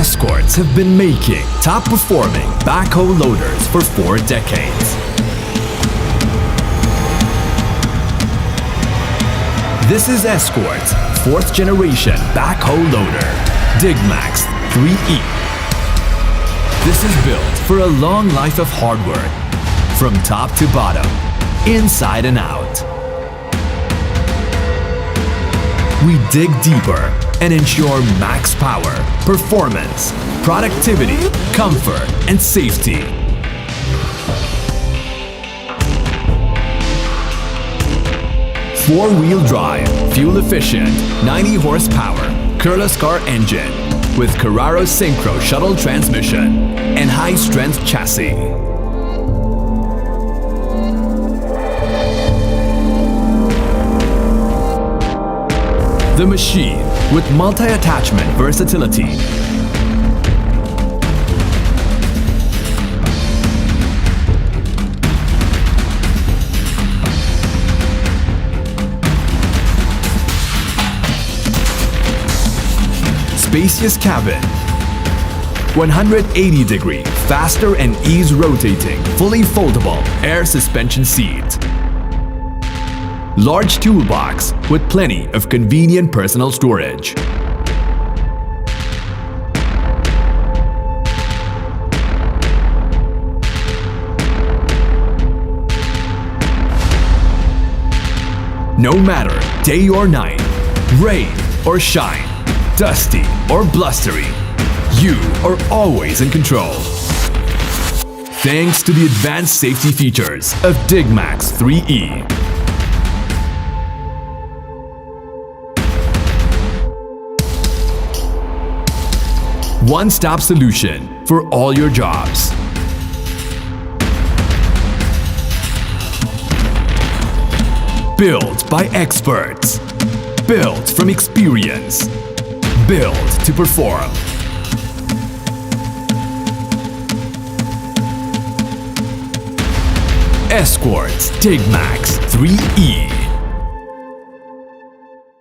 Escorts have been making top-performing backhoe loaders for 4 decades. This is Escort's 4th generation backhoe loader, Digmax E3. This is built for a long life of hard work, from top to bottom, inside and out. We dig deeper and ensure max power, performance, productivity, comfort, and safety. Four-wheel drive, fuel-efficient, 90 horsepower, curless car engine with Carraro Synchro shuttle transmission and high-strength chassis. The machine with multi-attachment versatility. Spacious cabin. 180-degree, faster and ease rotating, fully foldable air suspension seat. Large toolbox with plenty of convenient personal storage. No matter day or night, rain or shine, dusty or blustery, you are always in control. Thanks to the advanced safety features of Digmax E3. One-stop solution for all your jobs. Built by experts. Built from experience. Built to perform. Escorts Digmax E3.